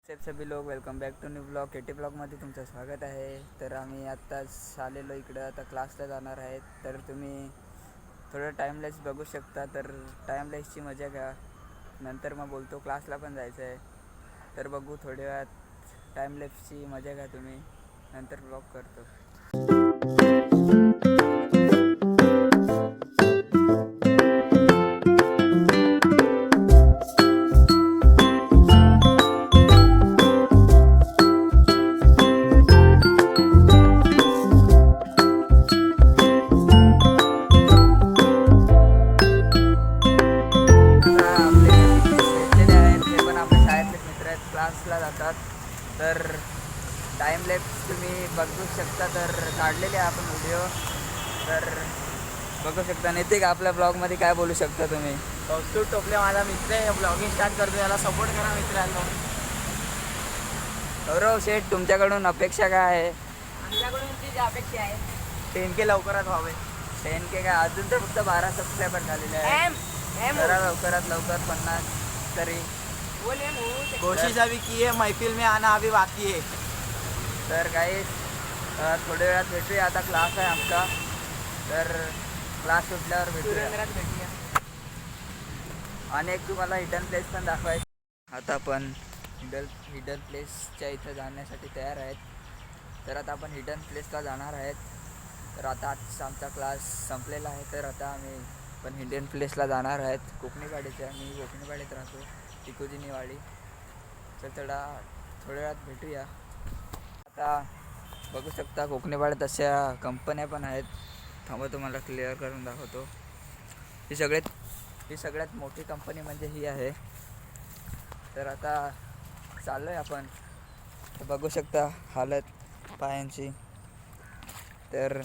सभी लोग welcome back to new blog K T ब्लॉगमध्ये तुमचं स्वागत आहे. तर आम्ही आत्ताच आलेलो इकडं, आता क्लासला जाणार आहेत. तर तुम्ही थोडं टाईमलेस बघू शकता. तर टाईमलेसची मजा घ्या. नंतर मग बोलतो क्लासला पण जायचं आहे. तर बघू थोड्या वेळात टाईमलेसची मजा घ्या तुम्ही. नंतर ब्लॉग करतो. क्लासला जातात. तर टाईमलेप्स तुम्ही बघू शकता. तर काढलेले आहे आपण व्हिडिओ. तर बघू शकता. नेते का आपल्या ब्लॉगमध्ये काय बोलू शकता तुम्ही? कौस्तुभ टोपले माझा मित्र आहे. ब्लॉगिंग स्टार्ट करतो, याला सपोर्ट करा मित्रांनो. गौरव शेठ, तुमच्याकडून अपेक्षा काय आहे? आमच्याकडून जी अपेक्षा आहे 10K लवकरात व्हावे. 10K काय? अजून तर फक्त 12 सबस्क्रायबर झालेले आहे. जरा लवकरात लवकर 50 तरी कोशिश अभी की है, महफिल में आना अभी बाकी है. तर काही थोड्या वेळात भेटूया. आता क्लास आहे आमचा. तर क्लास सुटल्यावर भेटूया. आणि एक तुम्हाला हिडन प्लेस पण दाखवायचं. आता आपण हिडन प्लेसच्या इथं जाण्यासाठी तयार आहेत. तर आता आपण हिडन प्लेसला जाणार आहेत. तर आता आमचा क्लास संपलेला आहे. तर आता आम्ही पण हिडन प्लेसला जाणार आहेत. कोकणीवाडीच्या, मी कोकणीवाडीत राहतो, टिकुजीनीवाडी. तर थोड्या वेळात भेटूया. आता बघू शकता कोकणीवाड्यात अशा कंपन्या पण आहेत. थांबा तुम्हाला क्लिअर करून दाखवतो. ही सगळ्यात मोठी कंपनी म्हणजे ही आहे. तर आता चाललो आहे आपण. बघू शकता हालत पायांची. तर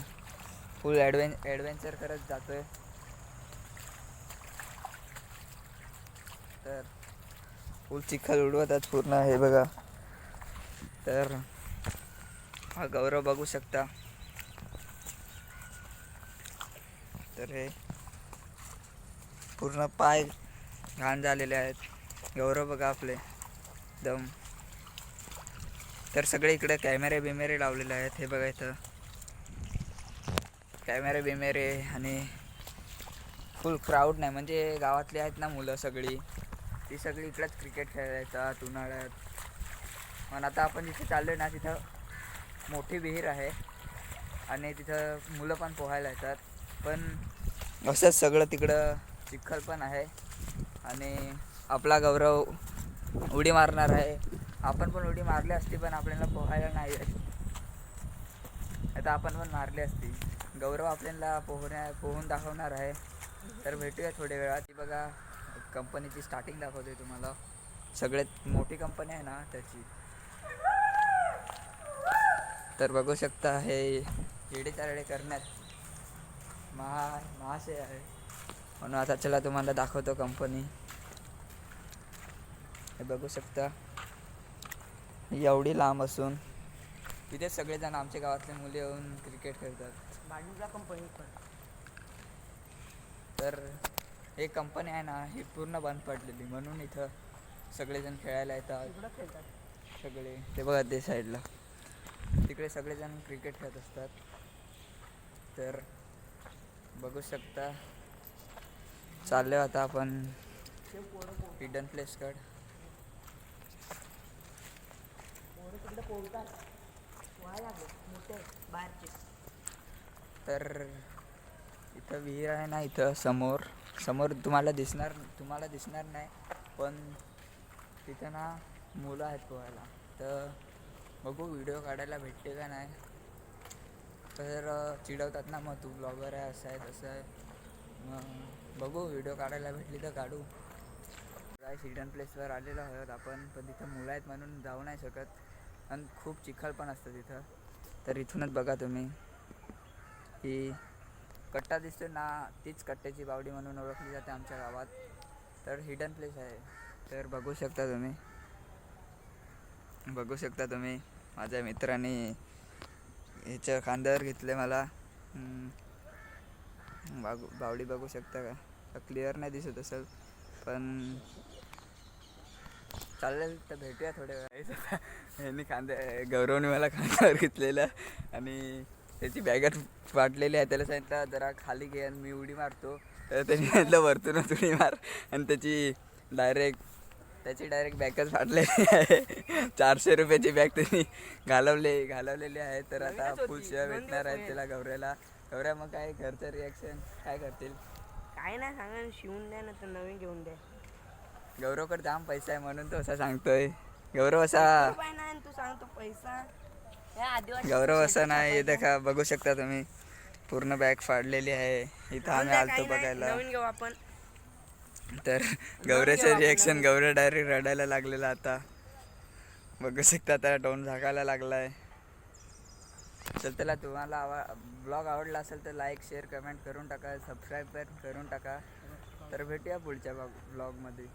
फुल ॲडव्हेंचर करत जातो आहे. तर फुल चिखल उडवतात पूर्ण, हे बघा. तर हा गौरव बघू शकता. तर हे पूर्ण पाय घाण झालेले आहेत. गौरव बघा आपले दम. तर सगळे इकडे कॅमेरे बिमेरे लावलेले आहेत. हे बघा इथं कॅमेरे बिमेरे. आणि फुल क्राऊड नाही, म्हणजे गावातली आहेत ना मुलं सगळी, ती सगळी इकडेच क्रिकेट खेळायला येतात उन्हाळ्यात. पण आता आपण जिथे चाललो आहे ना, तिथं मोठी विहीर आहे आणि तिथं मुलं पण पोहायला येतात. पण असंच सगळं तिकडं चिखल पण आहे. आणि आपला गौरव उडी मारणार आहे. आपण पण उडी मारली असती, पण आपल्याला पोहायला नाही आहे. आता आपण पण मारली असती. गौरव आपल्याला पोहून दाखवणार आहे. तर भेटूया थोड्या वेळात. ती बघा कंपनीची स्टार्टिंग दाखवते तुम्हाला. सगळ्यात मोठी कंपनी आहे ना त्याची. तर बघू शकता हे येडे चारडे करण्यात महाशय आहे. म्हणून आता चला तुम्हाला दाखवतो कंपनी. हे बघू शकता एवढी लांब असून तिथे सगळेजण आमच्या गावातले मुले येऊन क्रिकेट खेळतात. बाजूला कंपनी पण. तर हे कंपनी आहे ना, ही पूर्ण बंद पडलेली, म्हणून इथं सगळेजण खेळायला येतात. सगळे ते बघा ते साईडला तिकडे सगळेजण क्रिकेट खेळत असतात. तर बघू शकता चाललो आता आपण हिडन प्लेसकडे. तर इथं विहीर आहे ना, इथं समोर तुम्हाला दिसणार नाही, पण तिथं ना मुलं आहेत पोहायला. तर बघू व्हिडिओ काढायला भेटते का नाही. तर चिडवतात ना, मग तू ब्लॉगर आहे, असं आहे तसं आहे. मग बघू व्हिडिओ काढायला भेटली तर काढू. काय हिडन प्लेसवर आलेलो आहोत आपण, पण तिथं मुलं आहेत म्हणून जाऊ नाही शकत. आणि खूप चिखल पण असतं तिथं. तर इथूनच बघा तुम्ही, ही कट्टा दिसतो ना, तीच कट्ट्याची बावडी म्हणून ओळखली जाते आमच्या गावात. तर हिडन प्लेस आहे. तर बघू शकता तुम्ही माझ्या मित्राने ह्याच्या खांद्यावर घेतले मला. बावडी बघू शकता का? क्लिअर नाही दिसत असेल, पण चालेल तर भेटूया थोड्या वेळा. यांनी गौरवने मला खांद्यावर घेतलेलं आणि त्याची बॅगच फाटलेली आहे. त्याला सांगितलं जरा खाली घे आणि मी उडी मारतो, तर त्यांनी सांगितलं वरतूनच उडी मार आणि त्याची डायरेक्ट बॅगच फाटलेली आहे. 400 रुपयाची बॅग त्यांनी घालवलेली आहे. तर आता फुल शिवाय भेटणार आहेत त्याला गौऱ्या मग काय घरचं रिॲक्शन काय करतील? काय नाही सांगा, शिवून द्या ना तर नवीन घेऊन द्या. गौरवकडे जाम पैसा आहे म्हणून तो असा सांगतोय. गौरव असा रुपये नाही आणि तू सांगतो पैसा. या आदिवासी गौरव असा नाही. हे देखा बघू शकता तुम्ही, पूर्ण बॅग फाडलेली आहे. इथं आम्ही आलतो बघायला. नवीन घेऊ आपण. तर गौऱ्याचं रिॲक्शन, गौऱ्या डायरेक्ट रडायला लागलेला आता बघू शकता. आता टोन झाकायला लागलाय. तर त्याला तुम्हाला ब्लॉग आवडला असेल तर लाईक शेअर कमेंट करून टाका, सबस्क्राईब करून टाका. तर भेटूया पुढच्या ब्लॉगमध्ये.